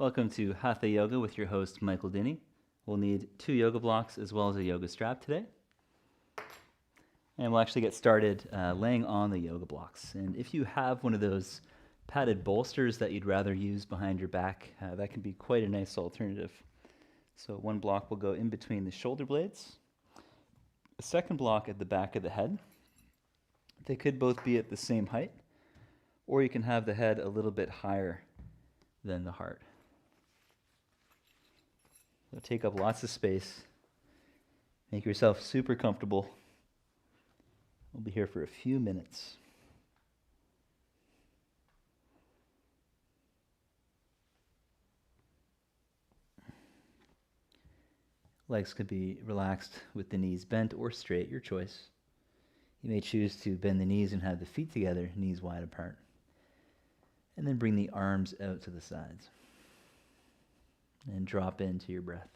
Welcome to Hatha Yoga with your host, Michael Dinney. We'll need 2 yoga blocks as well as a yoga strap today. And we'll actually get started laying on the yoga blocks. And if you have one of those padded bolsters that you'd rather use behind your back, that can be quite a nice alternative. So one block will go in between the shoulder blades, a second block at the back of the head. They could both be at the same height, or you can have the head a little bit higher than the heart. So take up lots of space. Make yourself super comfortable. We'll be here for a few minutes. Legs could be relaxed with the knees bent or straight, your choice. You may choose to bend the knees and have the feet together, knees wide apart. And then bring the arms out to the sides. And drop into your breath.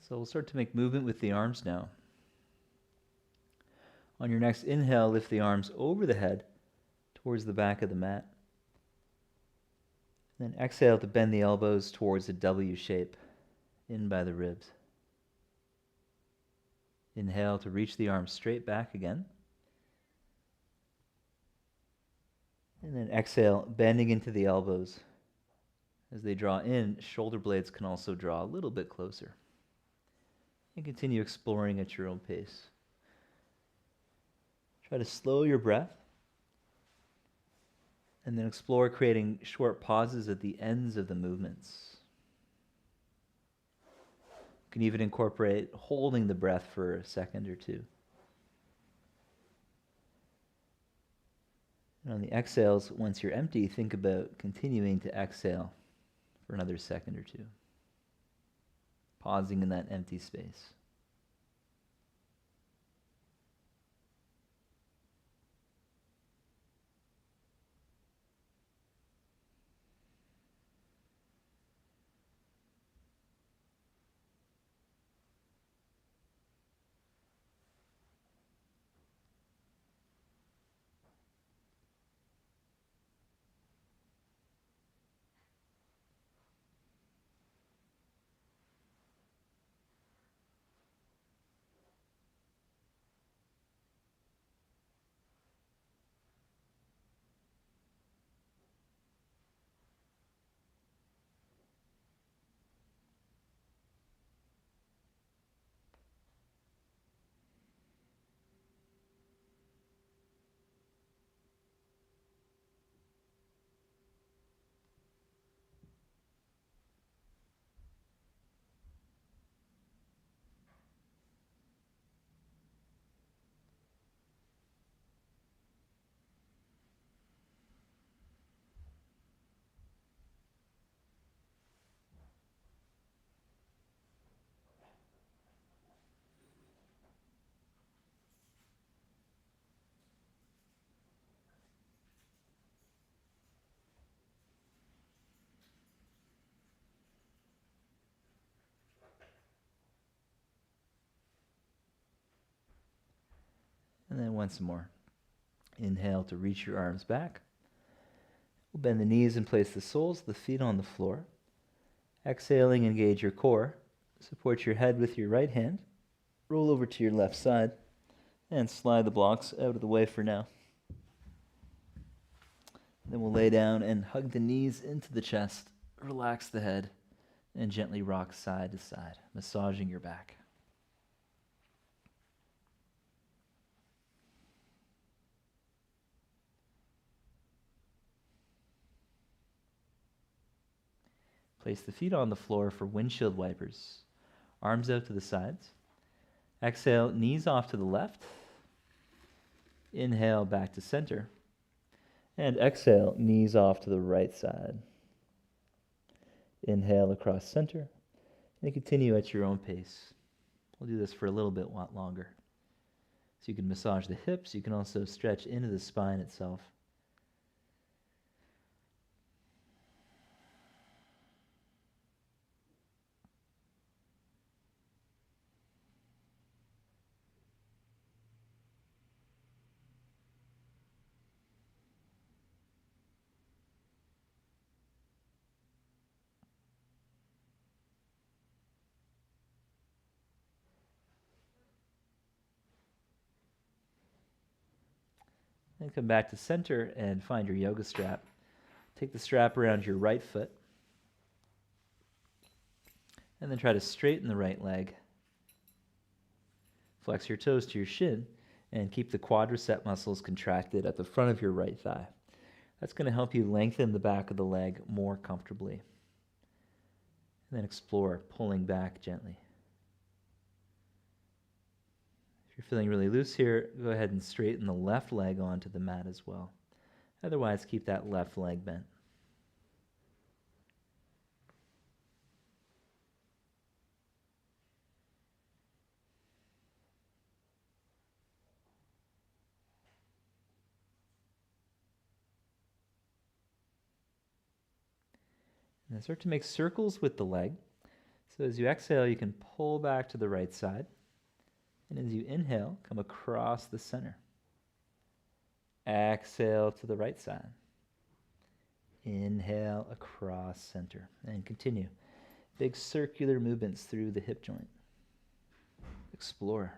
So we'll start to make movement with the arms now. On your next inhale, lift the arms over the head towards the back of the mat. Then exhale to bend the elbows towards a W shape, in by the ribs. Inhale to reach the arms straight back again. And then exhale, bending into the elbows. As they draw in, shoulder blades can also draw a little bit closer. And continue exploring at your own pace. Try to slow your breath. And then explore creating short pauses at the ends of the movements. You can even incorporate holding the breath for a second or two. And on the exhales, once you're empty, think about continuing to exhale for another second or two. Pausing in that empty space. And then once more. Inhale to reach your arms back. We'll bend the knees and place the soles of the feet on the floor. Exhaling, engage your core. Support your head with your right hand. Roll over to your left side. And slide the blocks out of the way for now. Then we'll lay down and hug the knees into the chest. Relax the head. And gently rock side to side, massaging your back. Place the feet on the floor for windshield wipers. Arms out to the sides. Exhale, knees off to the left. Inhale, back to center. And exhale, knees off to the right side. Inhale across center. And continue at your own pace. We'll do this for a little bit longer. So you can massage the hips. You can also stretch into the spine itself. Then come back to center and find your yoga strap. Take the strap around your right foot. And then try to straighten the right leg. Flex your toes to your shin and keep the quadricep muscles contracted at the front of your right thigh. That's going to help you lengthen the back of the leg more comfortably. And then explore pulling back gently. If you're feeling really loose here, go ahead and straighten the left leg onto the mat as well. Otherwise, keep that left leg bent. And then start to make circles with the leg. So as you exhale, you can pull back to the right side. And as you inhale, come across the center. Exhale to the right side. Inhale across center. And continue. Big circular movements through the hip joint. Explore.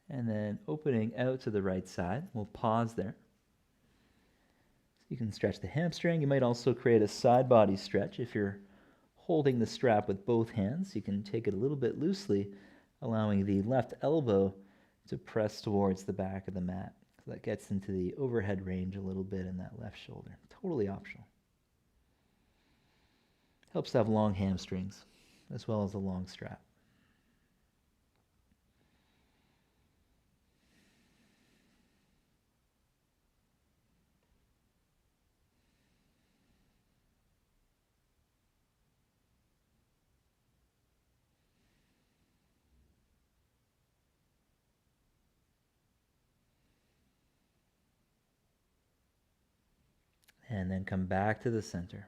And then opening out to the right side. We'll pause there. So you can stretch the hamstring. You might also create a side body stretch. If you're holding the strap with both hands, you can take it a little bit loosely, allowing the left elbow to press towards the back of the mat. So that gets into the overhead range a little bit in that left shoulder. Totally optional. Helps to have long hamstrings as well as a long strap. And then come back to the center.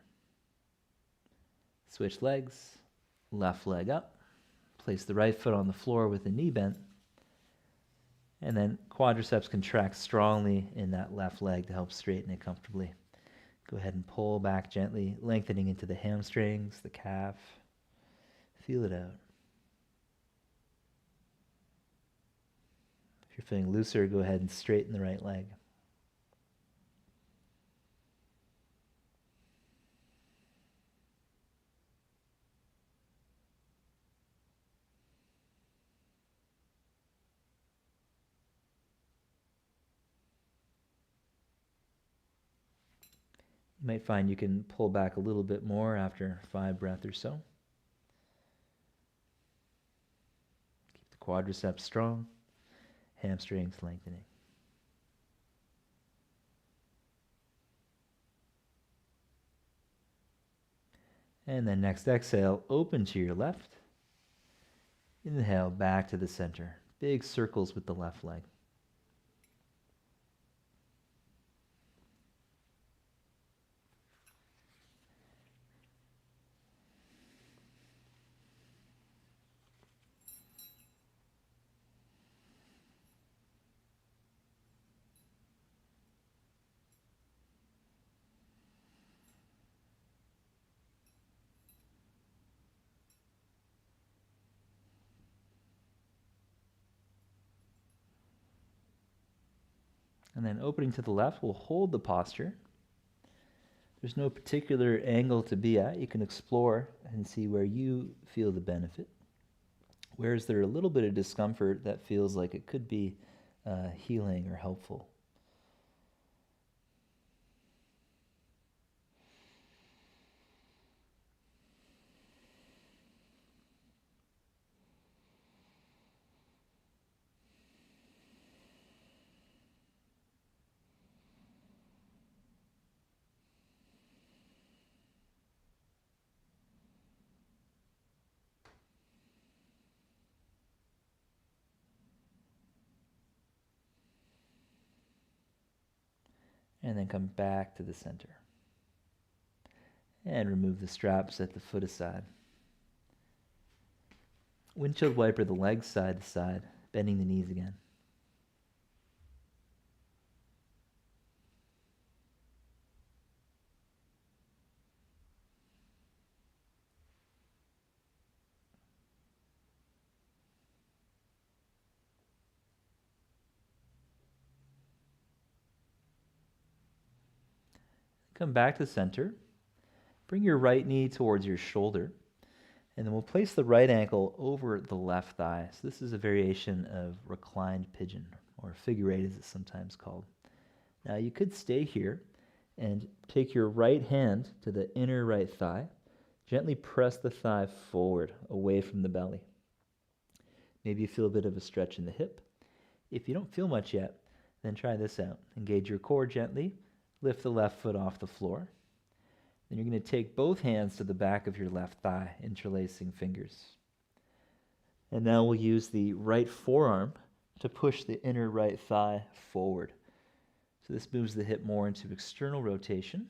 Switch legs, left leg up. Place the right foot on the floor with the knee bent. And then quadriceps contract strongly in that left leg to help straighten it comfortably. Go ahead and pull back gently, lengthening into the hamstrings, the calf. Feel it out. If you're feeling looser, go ahead and straighten the right leg. You might find you can pull back a little bit more after 5 breaths or so. Keep the quadriceps strong, hamstrings lengthening. And then next exhale, open to your left. Inhale back to the center. Big circles with the left leg. And then opening to the left, we'll hold the posture. There's no particular angle to be at. You can explore and see where you feel the benefit. Where is there a little bit of discomfort that feels like it could be healing or helpful? And then come back to the center. And remove the straps at the foot aside. Windshield wiper the legs side to side, bending the knees again. Come back to center. Bring your right knee towards your shoulder. And then we'll place the right ankle over the left thigh. So this is a variation of reclined pigeon, or figure eight as it's sometimes called. Now you could stay here and take your right hand to the inner right thigh. Gently press the thigh forward, away from the belly. Maybe you feel a bit of a stretch in the hip. If you don't feel much yet, then try this out. Engage your core gently. Lift the left foot off the floor. Then you're going to take both hands to the back of your left thigh, interlacing fingers. And now we'll use the right forearm to push the inner right thigh forward. So this moves the hip more into external rotation.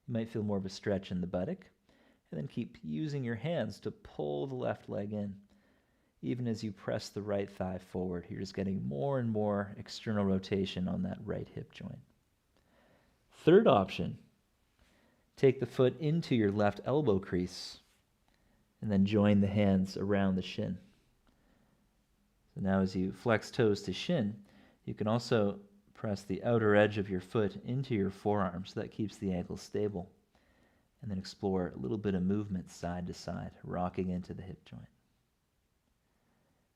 You might feel more of a stretch in the buttock. And then keep using your hands to pull the left leg in. Even as you press the right thigh forward, you're just getting more and more external rotation on that right hip joint. Third option, take the foot into your left elbow crease and then join the hands around the shin. So now as you flex toes to shin, you can also press the outer edge of your foot into your forearm, so that keeps the ankle stable. And then explore a little bit of movement side to side, rocking into the hip joint.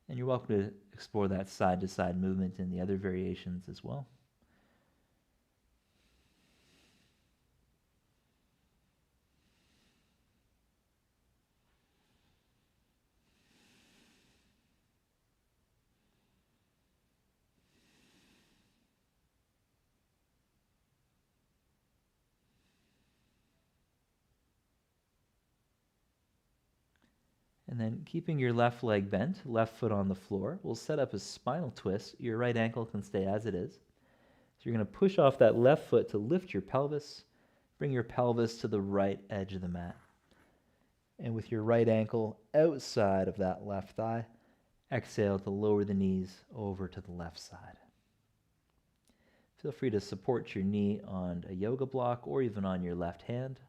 And you're welcome to explore that side to side movement in the other variations as well. And then keeping your left leg bent, left foot on the floor, we'll set up a spinal twist. Your right ankle can stay as it is. So you're going to push off that left foot to lift your pelvis. Bring your pelvis to the right edge of the mat. And with your right ankle outside of that left thigh, exhale to lower the knees over to the left side. Feel free to support your knee on a yoga block or even on your left hand.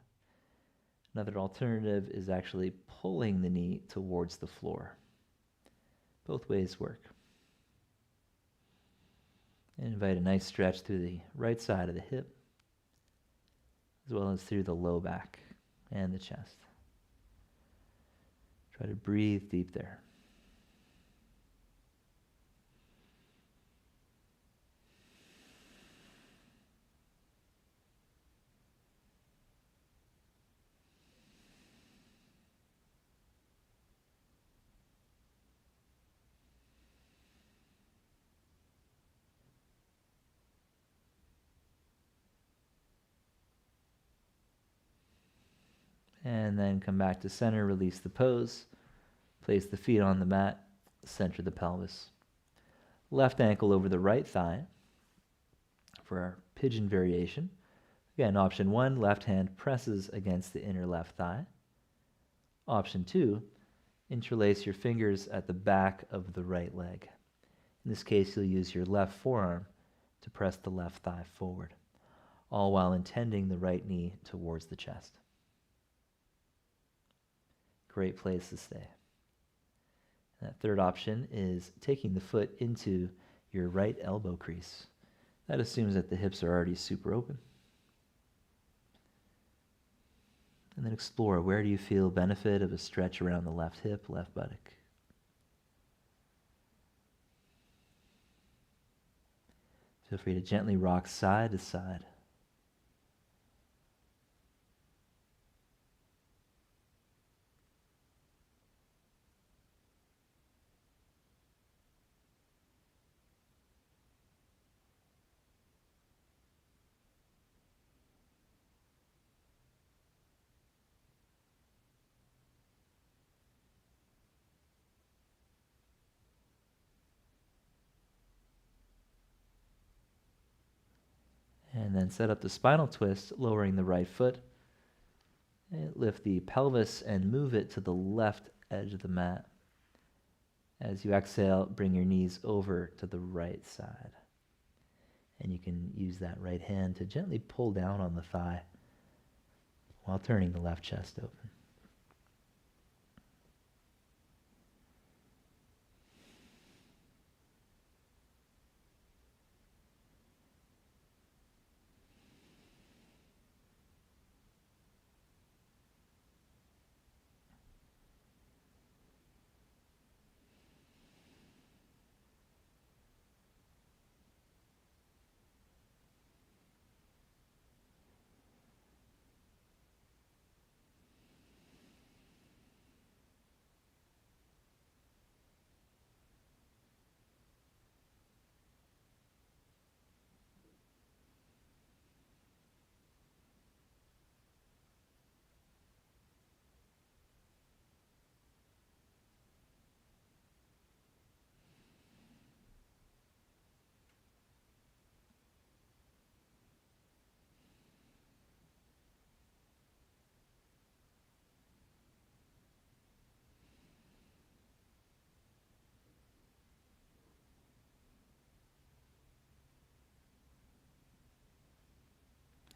Another alternative is actually pulling the knee towards the floor. Both ways work. And invite a nice stretch through the right side of the hip, as well as through the low back and the chest. Try to breathe deep there. And then come back to center, release the pose, place the feet on the mat, center the pelvis. Left ankle over the right thigh for our pigeon variation. Again, option 1, left hand presses against the inner left thigh. Option 2, interlace your fingers at the back of the right leg. In this case, you'll use your left forearm to press the left thigh forward, all while intending the right knee towards the chest. Great place to stay. That third option is taking the foot into your right elbow crease. That assumes that the hips are already super open. And then explore, where do you feel benefit of a stretch around the left hip, left buttock? Feel free to gently rock side to side. And then set up the spinal twist, lowering the right foot. And lift the pelvis and move it to the left edge of the mat. As you exhale, bring your knees over to the right side. And you can use that right hand to gently pull down on the thigh while turning the left chest open.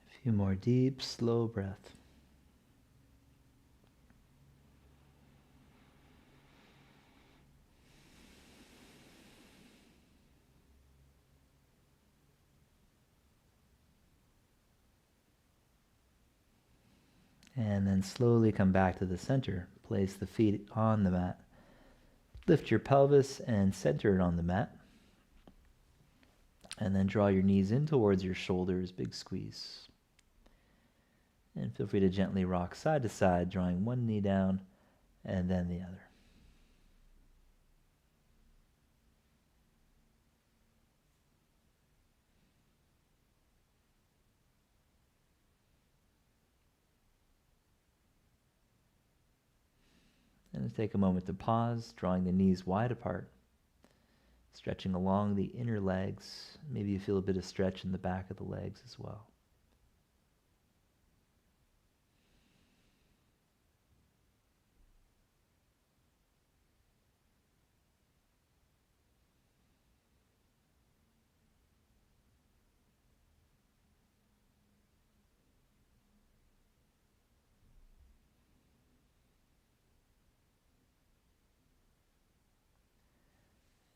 A few more deep, slow breaths. And then slowly come back to the center. Place the feet on the mat. Lift your pelvis and center it on the mat. And then draw your knees in towards your shoulders, big squeeze. And feel free to gently rock side to side, drawing one knee down and then the other. And take a moment to pause, drawing the knees wide apart, stretching along the inner legs. Maybe you feel a bit of stretch in the back of the legs as well.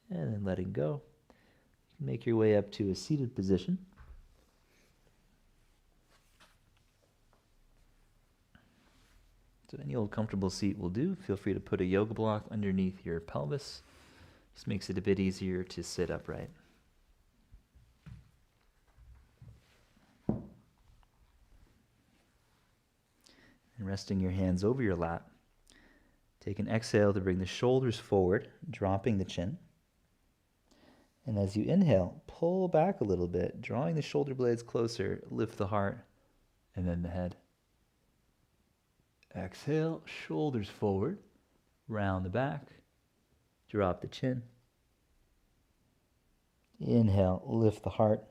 And then letting go. Make your way up to a seated position. So any old comfortable seat will do. Feel free to put a yoga block underneath your pelvis. Just makes it a bit easier to sit upright. And resting your hands over your lap. Take an exhale to bring the shoulders forward, dropping the chin. And as you inhale, pull back a little bit, drawing the shoulder blades closer, lift the heart, and then the head. Exhale, shoulders forward, round the back, drop the chin. Inhale, lift the heart.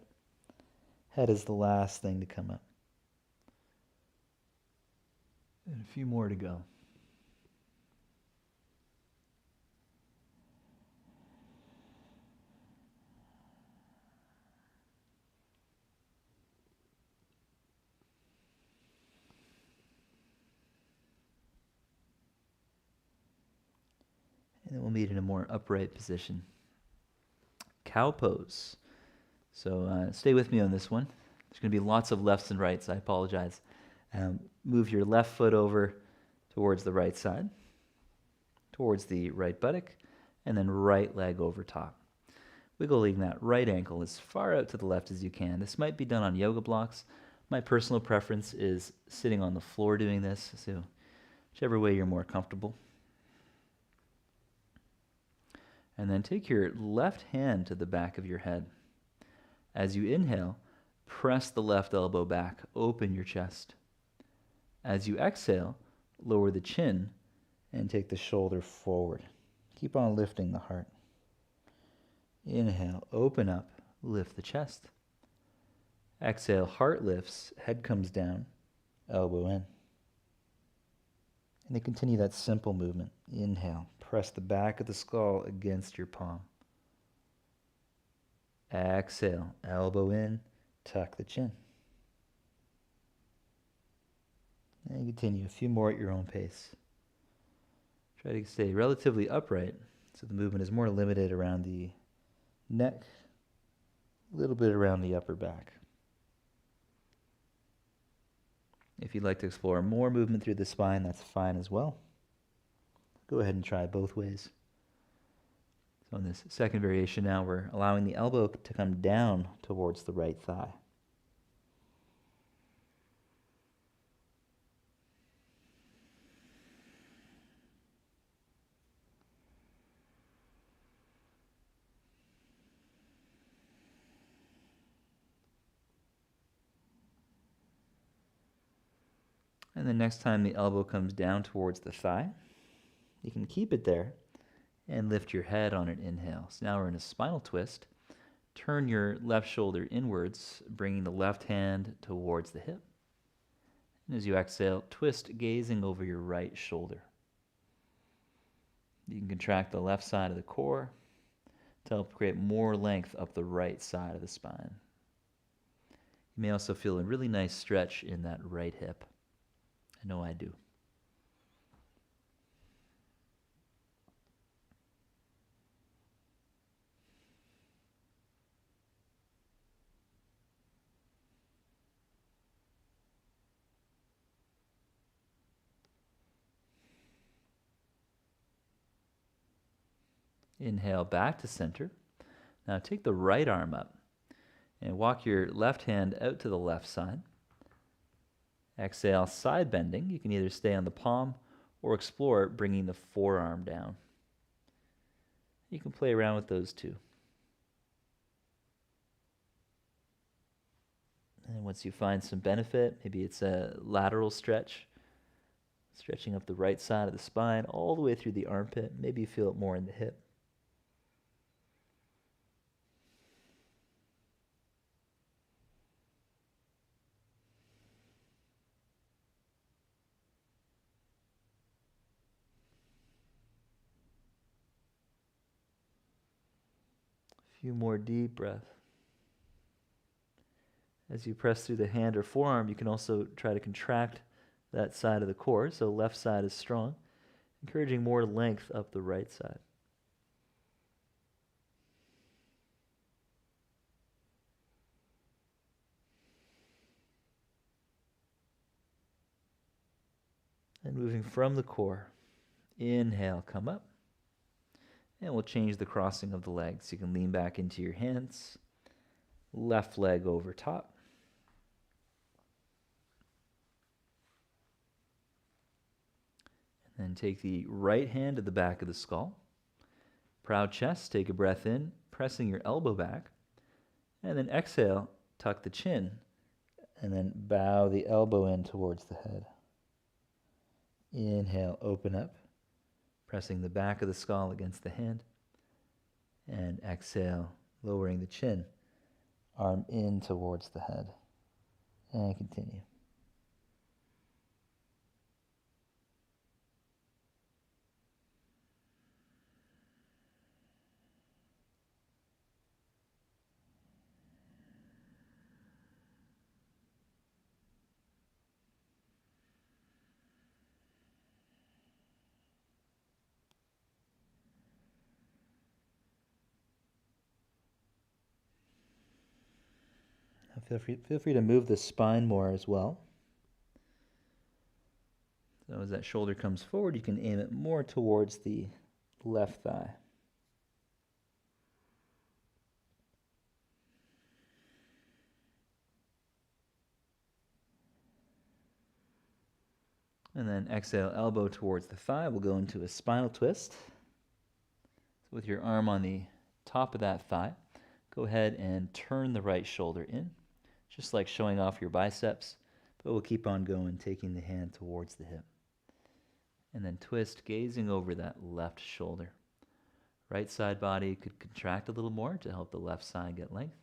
Head is the last thing to come up. And a few more to go. And then we'll meet in a more upright position. Cow pose. So stay with me on this one. There's going to be lots of lefts and rights. I apologize. Move your left foot over towards the right side, towards the right buttock, and then right leg over top. Wiggling that right ankle as far out to the left as you can. This might be done on yoga blocks. My personal preference is sitting on the floor doing this, so whichever way you're more comfortable. And then take your left hand to the back of your head. As you inhale, press the left elbow back, open your chest. As you exhale, lower the chin and take the shoulder forward. Keep on lifting the heart. Inhale, open up, lift the chest. Exhale, heart lifts, head comes down, elbow in. And then continue that simple movement. Inhale, press the back of the skull against your palm. Exhale, elbow in, tuck the chin. And continue a few more at your own pace. Try to stay relatively upright so the movement is more limited around the neck, a little bit around the upper back. If you'd like to explore more movement through the spine, that's fine as well. Go ahead and try both ways. So in this second variation now, we're allowing the elbow to come down towards the right thigh. And then next time the elbow comes down towards the thigh, you can keep it there and lift your head on an inhale. So now we're in a spinal twist. Turn your left shoulder inwards, bringing the left hand towards the hip. And as you exhale, twist, gazing over your right shoulder. You can contract the left side of the core to help create more length up the right side of the spine. You may also feel a really nice stretch in that right hip. I know I do. Inhale back to center. Now take the right arm up and walk your left hand out to the left side. Exhale, side bending. You can either stay on the palm or explore bringing the forearm down. You can play around with those too. And once you find some benefit, maybe it's a lateral stretch, stretching up the right side of the spine all the way through the armpit. Maybe you feel it more in the hip. Few more deep breaths. As you press through the hand or forearm, you can also try to contract that side of the core, so left side is strong, encouraging more length up the right side. And moving from the core, inhale, come up. And we'll change the crossing of the legs. You can lean back into your hands, left leg over top. And then take the right hand to the back of the skull. Proud chest, take a breath in, pressing your elbow back. And then exhale, tuck the chin, and then bow the elbow in towards the head. Inhale, open up, pressing the back of the skull against the hand. And exhale, lowering the chin, arm in towards the head. And continue. Feel free to move the spine more as well. So as that shoulder comes forward, you can aim it more towards the left thigh. And then exhale, elbow towards the thigh. We'll go into a spinal twist. So with your arm on the top of that thigh, go ahead and turn the right shoulder in, just like showing off your biceps, but we'll keep on going, taking the hand towards the hip. And then twist, gazing over that left shoulder. Right side body could contract a little more to help the left side get length.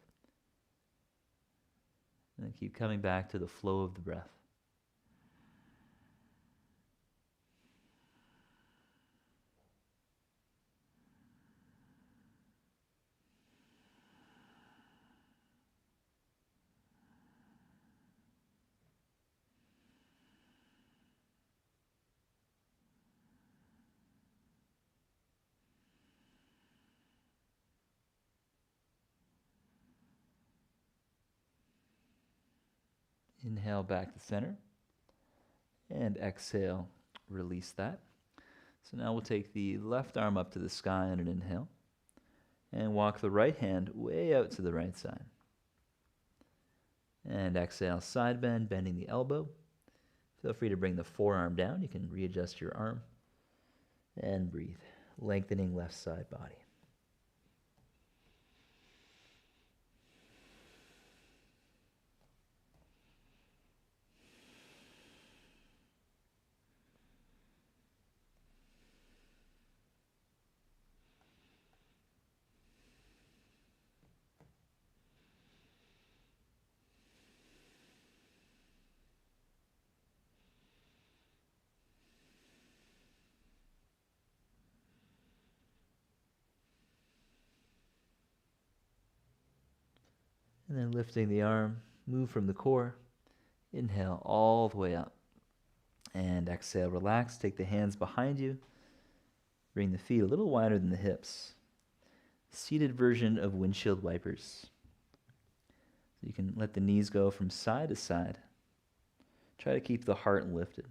And then keep coming back to the flow of the breath. Inhale back to center. And exhale, release that. So now we'll take the left arm up to the sky on an inhale. And walk the right hand way out to the right side. And exhale, side bend, bending the elbow. Feel free to bring the forearm down. You can readjust your arm. And breathe, lengthening left side body. And then lifting the arm, move from the core. Inhale all the way up. And exhale, relax. Take the hands behind you. Bring the feet a little wider than the hips. Seated version of windshield wipers. So you can let the knees go from side to side. Try to keep the heart lifted.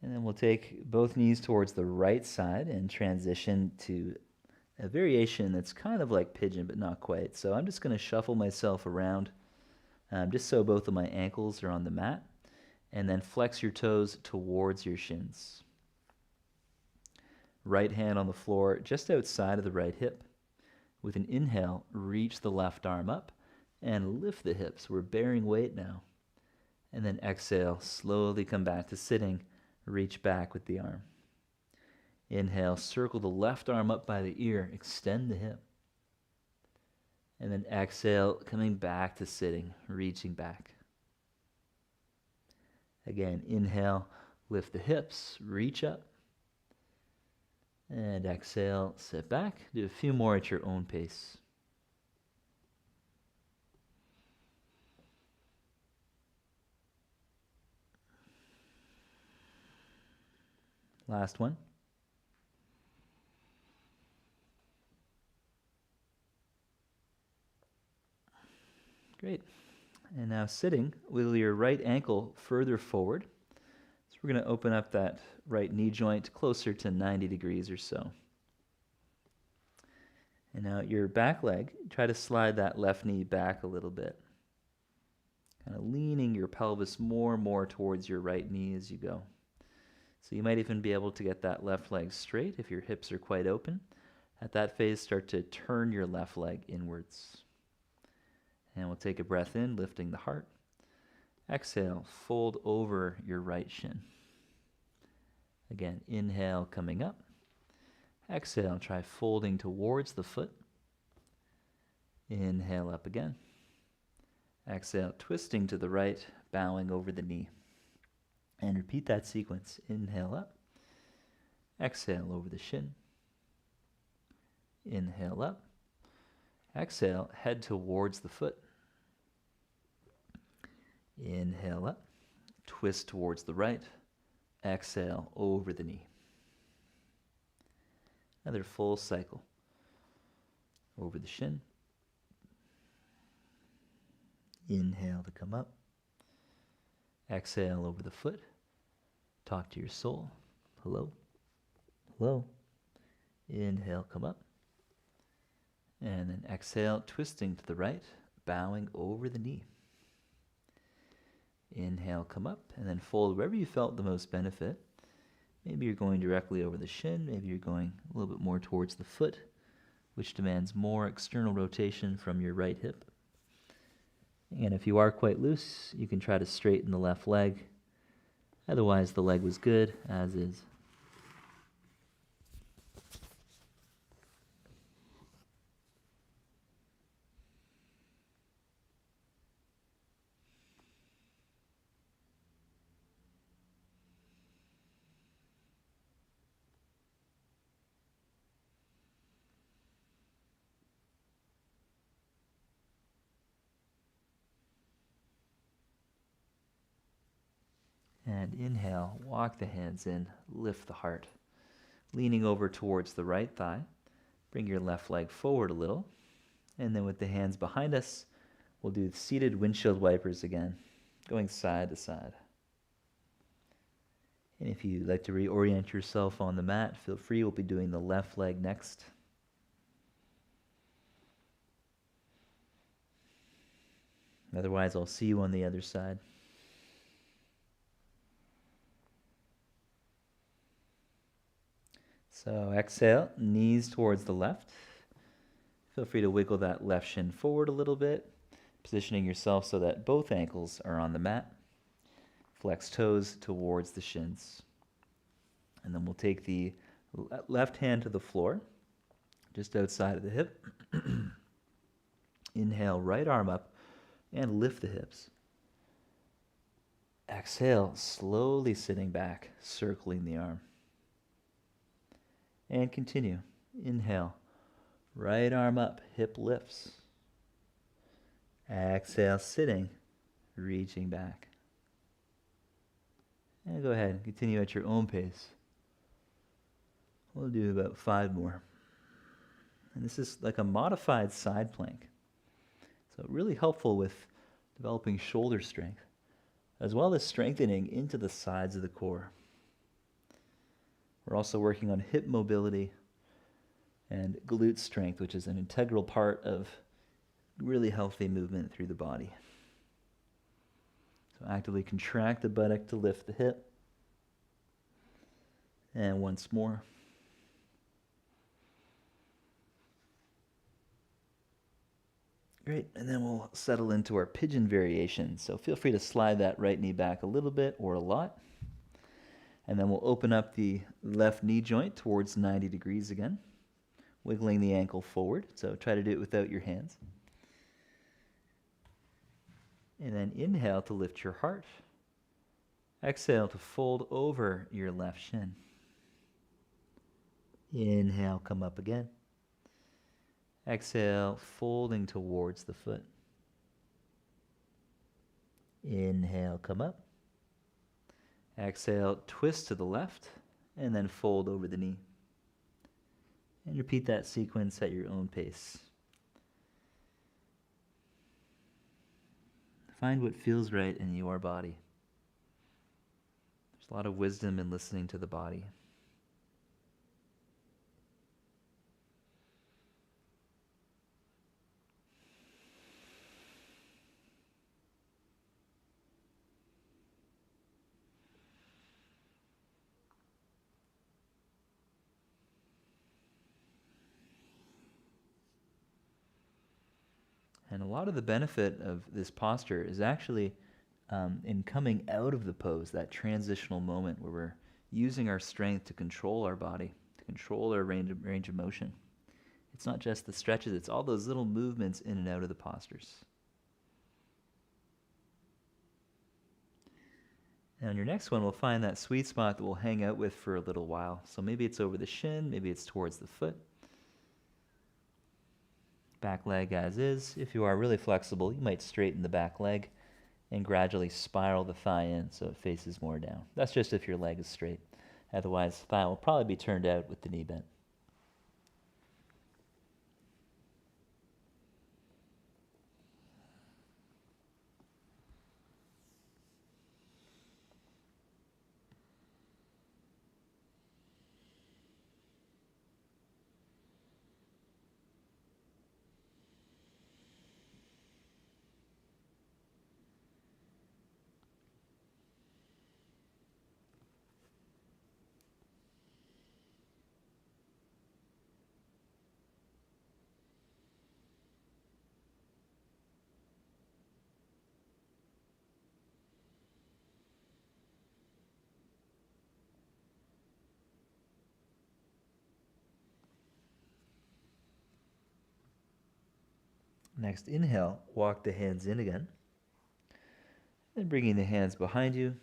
And then we'll take both knees towards the right side and transition to a variation that's kind of like pigeon, but not quite. So I'm just going to shuffle myself around just so both of my ankles are on the mat. And then flex your toes towards your shins. Right hand on the floor just outside of the right hip. With an inhale, reach the left arm up and lift the hips. We're bearing weight now. And then exhale, slowly come back to sitting. Reach back with the arm. Inhale, circle the left arm up by the ear, extend the hip. And then exhale, coming back to sitting, reaching back. Again, inhale, lift the hips, reach up. And exhale, sit back. Do a few more at your own pace. Last one. Great. And now sitting, wiggle your right ankle further forward. So we're going to open up that right knee joint closer to 90 degrees or so. And now your back leg, try to slide that left knee back a little bit. Kind of leaning your pelvis more and more towards your right knee as you go. So you might even be able to get that left leg straight if your hips are quite open. At that phase, start to turn your left leg inwards. And we'll take a breath in, lifting the heart. Exhale, fold over your right shin. Again, inhale, coming up. Exhale, try folding towards the foot. Inhale, up again. Exhale, twisting to the right, bowing over the knee. And repeat that sequence. Inhale up. Exhale over the shin. Inhale up. Exhale, head towards the foot. Inhale up, twist towards the right. Exhale, over the knee. Another full cycle. Over the shin. Inhale to come up. Exhale over the foot. Talk to your soul. Hello. Hello. Inhale, come up. And then exhale, twisting to the right, bowing over the knee. Inhale, come up, and then fold wherever you felt the most benefit. Maybe you're going directly over the shin. Maybe you're going a little bit more towards the foot, which demands more external rotation from your right hip. And if you are quite loose, you can try to straighten the left leg. Otherwise, the leg was good, as is. And inhale, walk the hands in, lift the heart. Leaning over towards the right thigh, bring your left leg forward a little. And then with the hands behind us, we'll do seated windshield wipers again, going side to side. And if you'd like to reorient yourself on the mat, feel free. We'll be doing the left leg next. Otherwise, I'll see you on the other side. So exhale, knees towards the left. Feel free to wiggle that left shin forward a little bit, positioning yourself so that both ankles are on the mat. Flex toes towards the shins. And then we'll take the left hand to the floor, just outside of the hip. Inhale, right arm up, and lift the hips. Exhale, slowly sitting back, circling the arm. And continue. Inhale, right arm up, hip lifts. Exhale, sitting, reaching back. And go ahead and continue at your own pace. We'll do about 5 more. And this is like a modified side plank. So really helpful with developing shoulder strength, as well as strengthening into the sides of the core. We're also working on hip mobility and glute strength, which is an integral part of really healthy movement through the body. So actively contract the buttock to lift the hip. And once more. Great, and then we'll settle into our pigeon variation. So feel free to slide that right knee back a little bit or a lot. And then we'll open up the left knee joint towards 90 degrees again, wiggling the ankle forward. So try to do it without your hands. And then inhale to lift your heart. Exhale to fold over your left shin. Inhale, come up again. Exhale, folding towards the foot. Inhale, come up. Exhale, twist to the left, and then fold over the knee. And repeat that sequence at your own pace. Find what feels right in your body. There's a lot of wisdom in listening to the body. And a lot of the benefit of this posture is actually in coming out of the pose, that transitional moment where we're using our strength to control our body, to control our range of motion. It's not just the stretches, it's all those little movements in and out of the postures. And on your next one, we'll find that sweet spot that we'll hang out with for a little while. So maybe it's over the shin, maybe it's towards the foot. Back leg as is. If you are really flexible, you might straighten the back leg and gradually spiral the thigh in so it faces more down. That's just if your leg is straight. Otherwise, the thigh will probably be turned out with the knee bent. Next, inhale, walk the hands in again. Then bringing the hands behind you,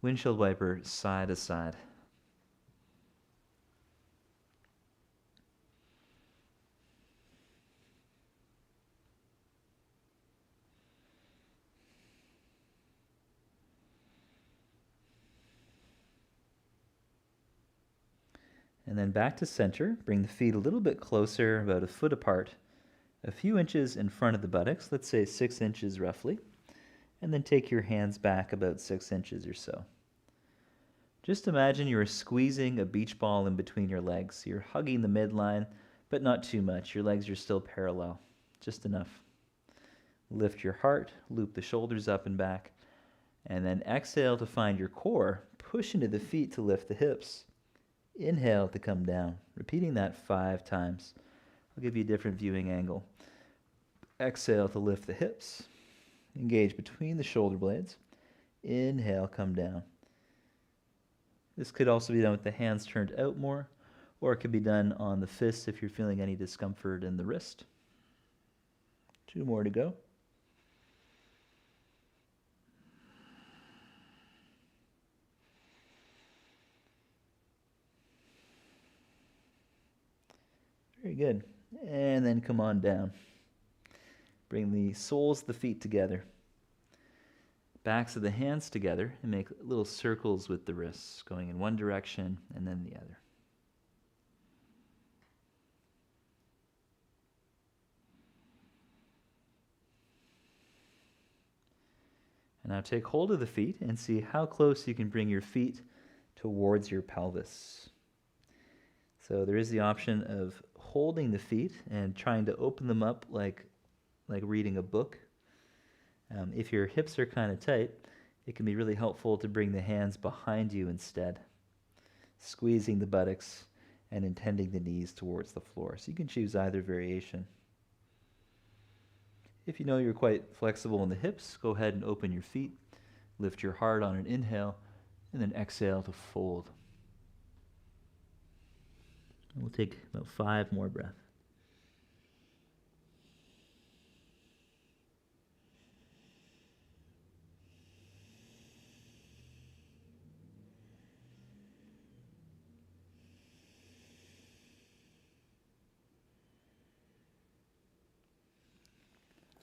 windshield wiper side to side. And then back to center. Bring the feet a little bit closer, about a foot apart, a few inches in front of the buttocks, let's say 6 inches roughly. And then take your hands back about 6 inches or so. Just imagine you're squeezing a beach ball in between your legs. You're hugging the midline, but not too much. Your legs are still parallel, just enough. Lift your heart, loop the shoulders up and back, and then exhale to find your core. Push into the feet to lift the hips. Inhale to come down, repeating that 5 times. I'll give you a different viewing angle. Exhale to lift the hips. Engage between the shoulder blades. Inhale, come down. This could also be done with the hands turned out more, or it could be done on the fists if you're feeling any discomfort in the wrist. 2 more to go. Very good. And then come on down. Bring the soles of the feet together. Backs of the hands together and make little circles with the wrists, going in one direction and then the other. And now take hold of the feet and see how close you can bring your feet towards your pelvis. So there is the option of holding the feet and trying to open them up like reading a book. If your hips are kind of tight, it can be really helpful to bring the hands behind you instead, squeezing the buttocks and intending the knees towards the floor. So you can choose either variation. If you know you're quite flexible in the hips, go ahead and open your feet, lift your heart on an inhale, and then exhale to fold. And we'll take about 5 more breaths.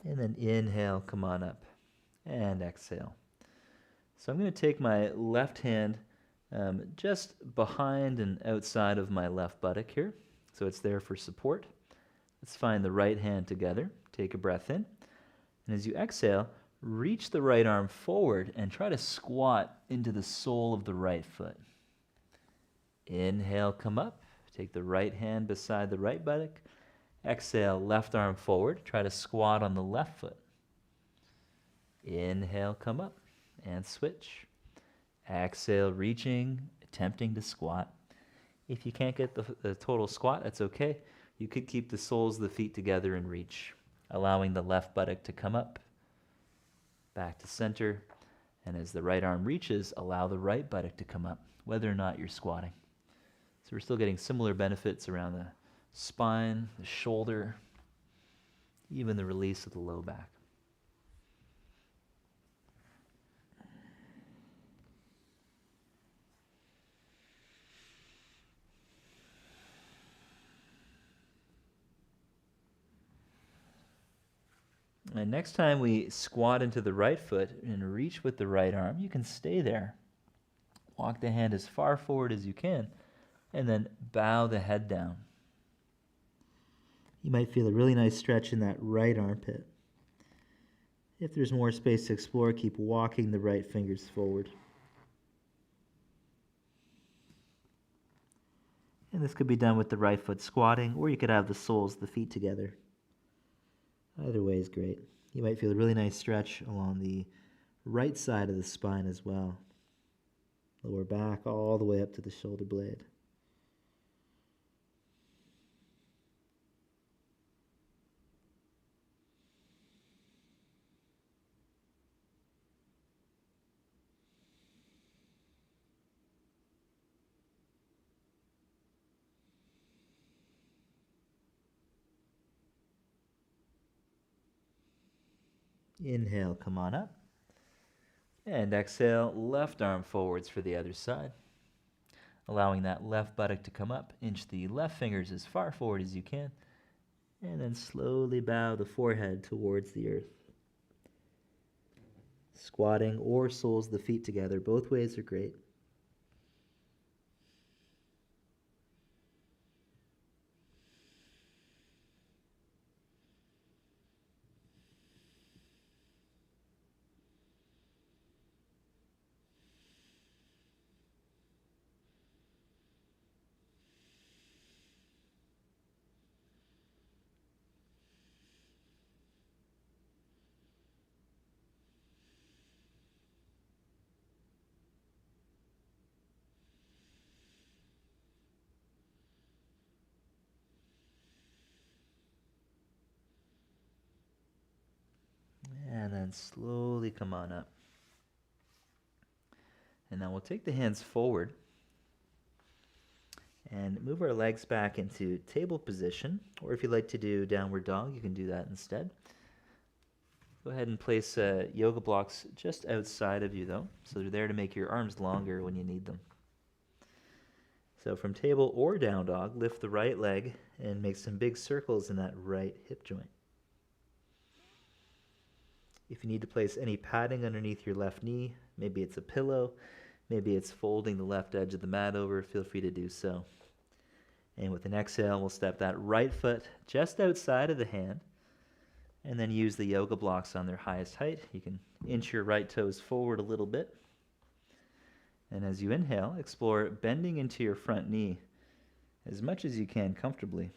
And then inhale, come on up, and exhale. So I'm going to take my left hand just behind and outside of my left buttock here. So it's there for support. Let's find the right hand together. Take a breath in. And as you exhale, reach the right arm forward and try to squat into the sole of the right foot. Inhale, come up. Take the right hand beside the right buttock. Exhale, left arm forward. Try to squat on the left foot. Inhale, come up and switch. Exhale, reaching, attempting to squat. If you can't get the total squat, that's okay. You could keep the soles of the feet together and reach, allowing the left buttock to come up, back to center. And as the right arm reaches, allow the right buttock to come up, whether or not you're squatting. So we're still getting similar benefits around the spine, the shoulder, even the release of the low back. And next time we squat into the right foot and reach with the right arm, you can stay there. Walk the hand as far forward as you can, and then bow the head down. You might feel a really nice stretch in that right armpit. If there's more space to explore, keep walking the right fingers forward. And this could be done with the right foot squatting, or you could have the soles of the feet together. Either way is great. You might feel a really nice stretch along the right side of the spine as well. Lower back all the way up to the shoulder blade. Inhale, come on up. And exhale, left arm forwards for the other side. Allowing that left buttock to come up. Inch the left fingers as far forward as you can. And then slowly bow the forehead towards the earth. Squatting or soles of the feet together, both ways are great. And then slowly come on up. And now we'll take the hands forward and move our legs back into table position. Or if you like to do downward dog, you can do that instead. Go ahead and place yoga blocks just outside of you, though, so they're there to make your arms longer when you need them. So from table or down dog, lift the right leg and make some big circles in that right hip joint. If you need to place any padding underneath your left knee, maybe it's a pillow, maybe it's folding the left edge of the mat over, feel free to do so. And with an exhale, we'll step that right foot just outside of the hand, and then use the yoga blocks on their highest height. You can inch your right toes forward a little bit. And as you inhale, explore bending into your front knee as much as you can comfortably.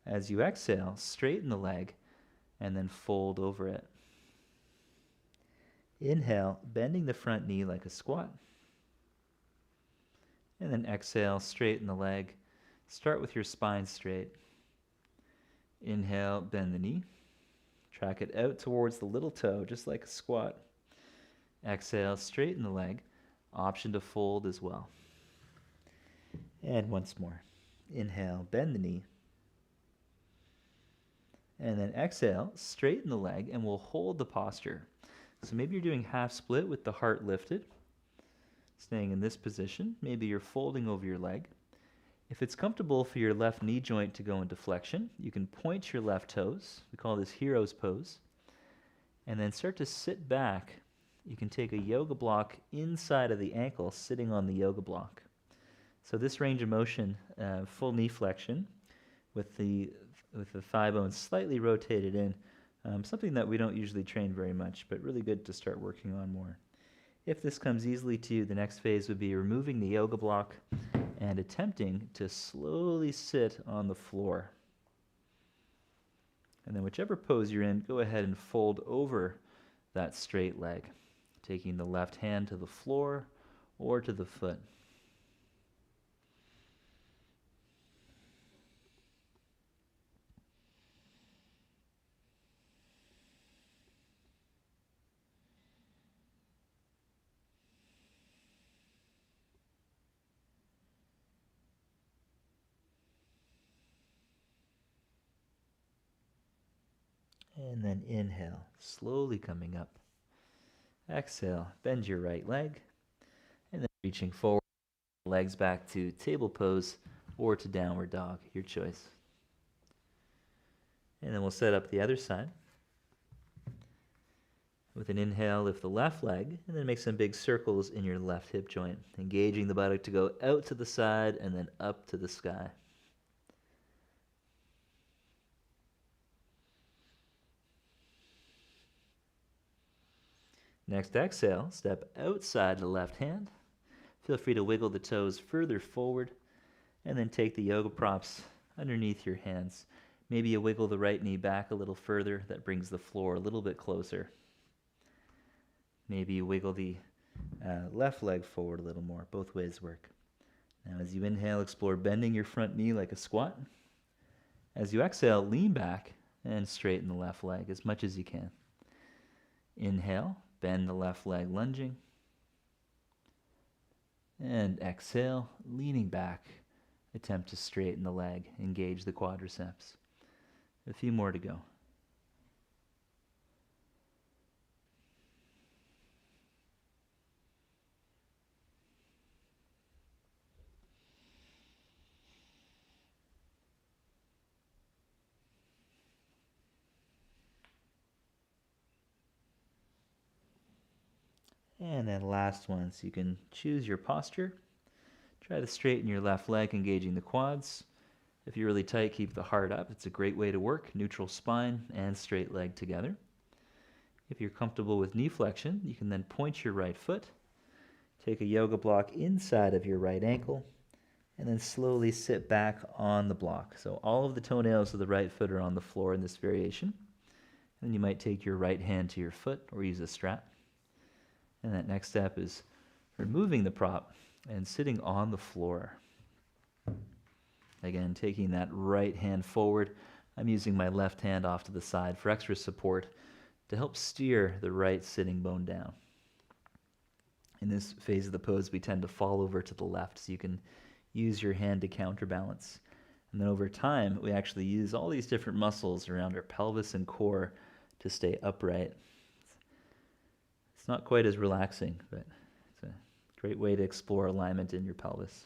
As you exhale, straighten the leg and then fold over it. Inhale, bending the front knee like a squat. And then exhale, straighten the leg. Start with your spine straight. Inhale, bend the knee. Track it out towards the little toe, just like a squat. Exhale, straighten the leg. Option to fold as well. And once more. Inhale, bend the knee. And then exhale, straighten the leg, and we'll hold the posture. So maybe you're doing half split with the heart lifted, staying in this position. Maybe you're folding over your leg. If it's comfortable for your left knee joint to go into flexion, you can point your left toes. We call this hero's pose. And then start to sit back. You can take a yoga block inside of the ankle, sitting on the yoga block. So this range of motion, full knee flexion, with the thigh bone slightly rotated in, something that we don't usually train very much, but really good to start working on more. If this comes easily to you, the next phase would be removing the yoga block and attempting to slowly sit on the floor. And then whichever pose you're in, go ahead and fold over that straight leg, taking the left hand to the floor or to the foot. And then inhale, slowly coming up. Exhale, bend your right leg, and then reaching forward, legs back to table pose or to downward dog, your choice. And then we'll set up the other side. With an inhale, lift the left leg, and then make some big circles in your left hip joint, engaging the buttock to go out to the side and then up to the sky. Next exhale, step outside the left hand. Feel free to wiggle the toes further forward, and then take the yoga props underneath your hands. Maybe you wiggle the right knee back a little further. That brings the floor a little bit closer. Maybe you wiggle the left leg forward a little more. Both ways work. Now as you inhale, explore bending your front knee like a squat. As you exhale, lean back and straighten the left leg as much as you can. Inhale, bend the left leg, lunging. And exhale, leaning back. Attempt to straighten the leg, engage the quadriceps. A few more to go. And then last one, so you can choose your posture. Try to straighten your left leg, engaging the quads. If you're really tight, keep the heart up. It's a great way to work, neutral spine and straight leg together. If you're comfortable with knee flexion, you can then point your right foot, take a yoga block inside of your right ankle, and then slowly sit back on the block. So all of the toenails of the right foot are on the floor in this variation. And you might take your right hand to your foot or use a strap. And that next step is removing the prop and sitting on the floor. Again, taking that right hand forward. I'm using my left hand off to the side for extra support to help steer the right sitting bone down. In this phase of the pose, we tend to fall over to the left, so you can use your hand to counterbalance. And then over time, we actually use all these different muscles around our pelvis and core to stay upright. It's not quite as relaxing, but it's a great way to explore alignment in your pelvis.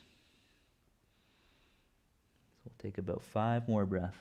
So we'll take about 5 more breaths.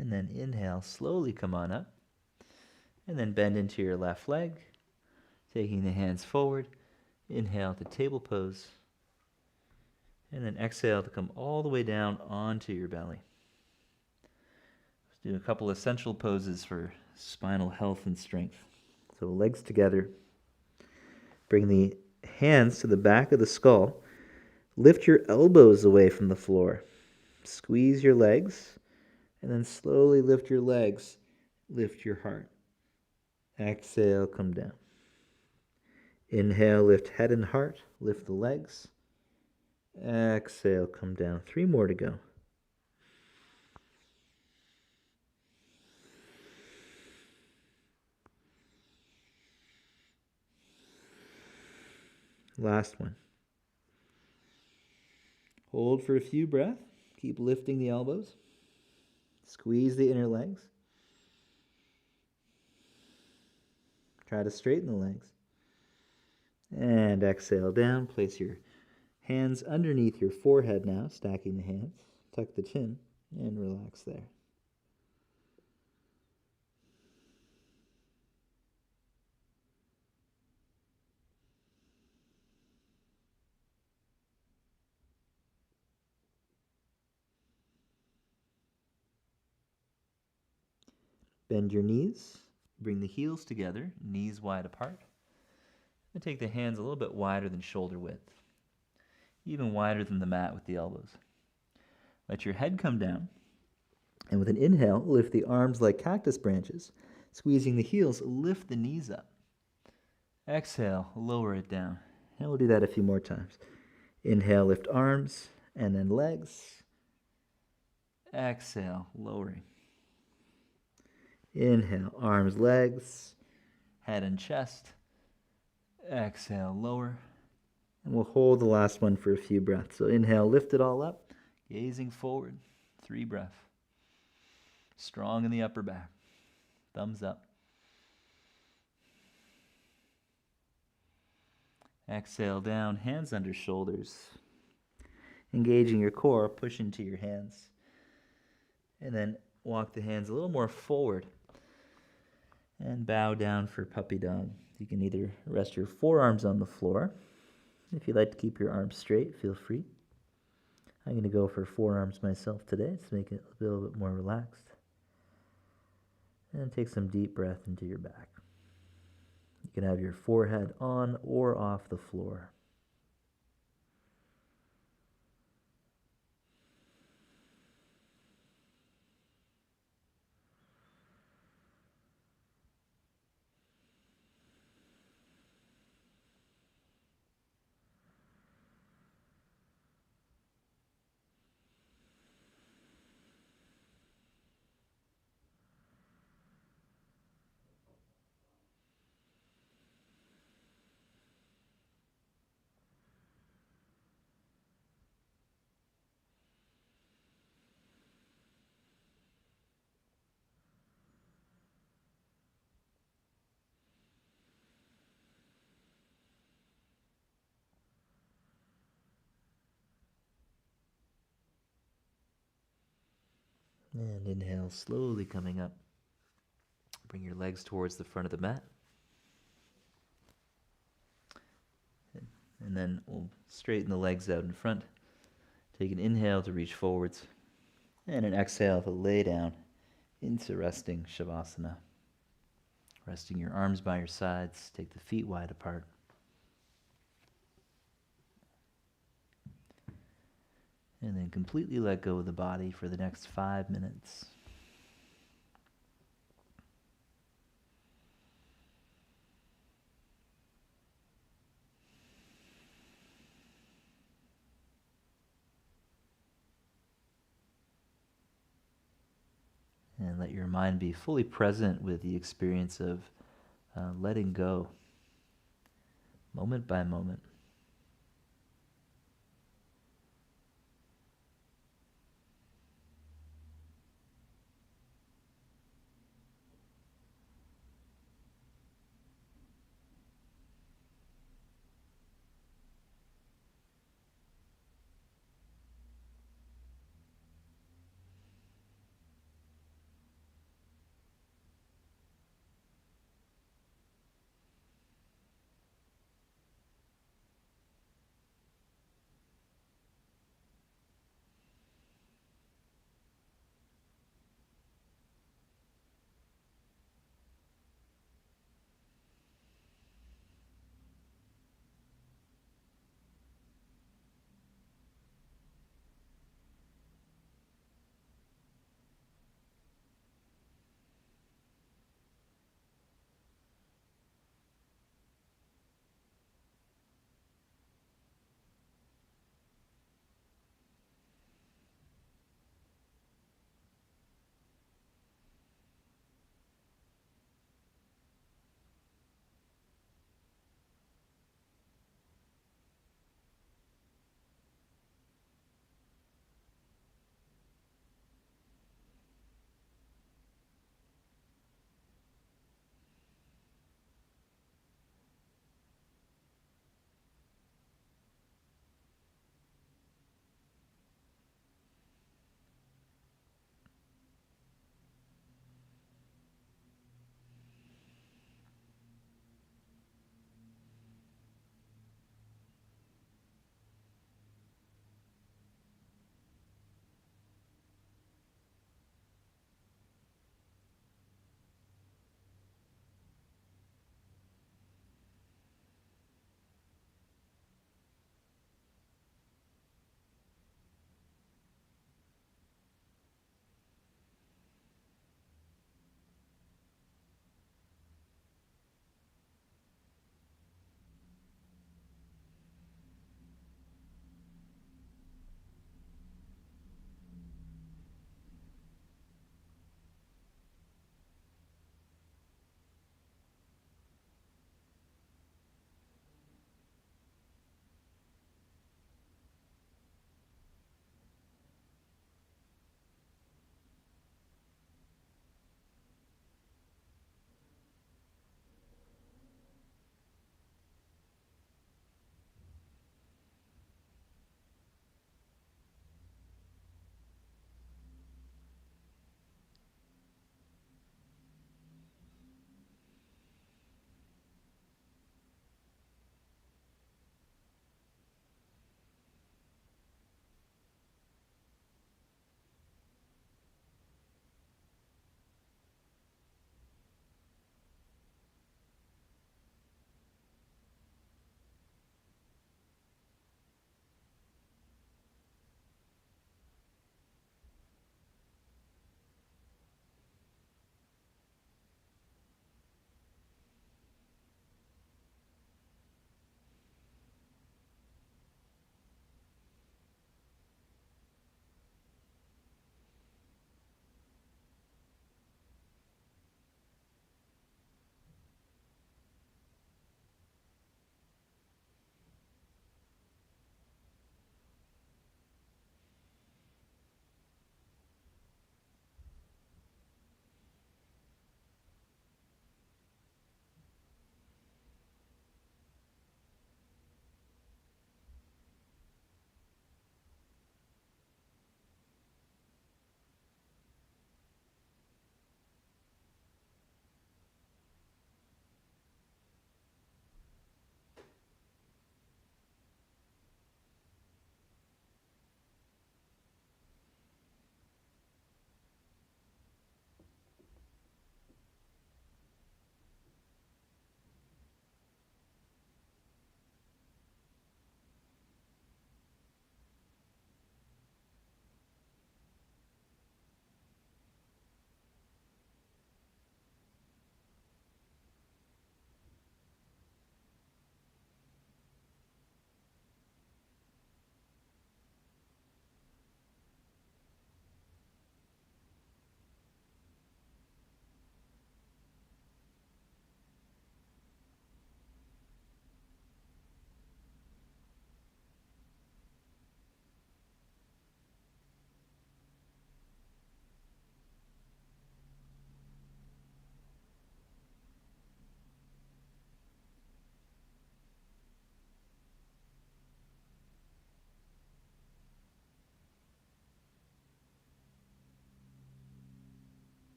And then inhale, slowly come on up. And then bend into your left leg, taking the hands forward. Inhale to table pose. And then exhale to come all the way down onto your belly. Let's do a couple essential poses for spinal health and strength. So legs together. Bring the hands to the back of the skull. Lift your elbows away from the floor. Squeeze your legs. And then slowly lift your legs. Lift your heart. Exhale, come down. Inhale, lift head and heart. Lift the legs. Exhale, come down. 3 more to go. Last one. Hold for a few breaths. Keep lifting the elbows. Squeeze the inner legs. Try to straighten the legs. And exhale down. Place your hands underneath your forehead now, stacking the hands. Tuck the chin and relax there. Bend your knees. Bring the heels together, knees wide apart. And take the hands a little bit wider than shoulder width, even wider than the mat with the elbows. Let your head come down, and with an inhale, lift the arms like cactus branches. Squeezing the heels, lift the knees up. Exhale, lower it down. And we'll do that a few more times. Inhale, lift arms, and then legs. Exhale, lowering. Inhale, arms, legs, head and chest. Exhale, lower. And we'll hold the last one for a few breaths. So inhale, lift it all up, gazing forward. 3 breaths. Strong in the upper back. Thumbs up. Exhale down, hands under shoulders. Engaging your core, push into your hands. And then walk the hands a little more forward. And bow down for puppy dog. You can either rest your forearms on the floor. If you'd like to keep your arms straight, feel free. I'm going to go for forearms myself today to make it a little bit more relaxed. And take some deep breath into your back. You can have your forehead on or off the floor. And inhale, slowly coming up. Bring your legs towards the front of the mat. And then we'll straighten the legs out in front. Take an inhale to reach forwards. And an exhale to lay down into resting Shavasana. Resting your arms by your sides. Take the feet wide apart. And then completely let go of the body for the next 5 minutes. And let your mind be fully present with the experience of letting go, moment by moment.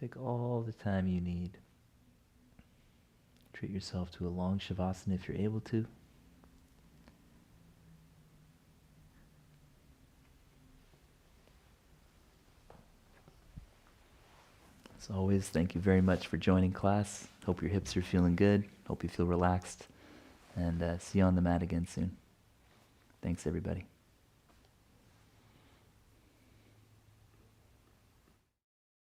Take all the time you need. Treat yourself to a long shavasana if you're able to. As always, thank you very much for joining class. Hope your hips are feeling good. Hope you feel relaxed. And see you on the mat again soon. Thanks, everybody.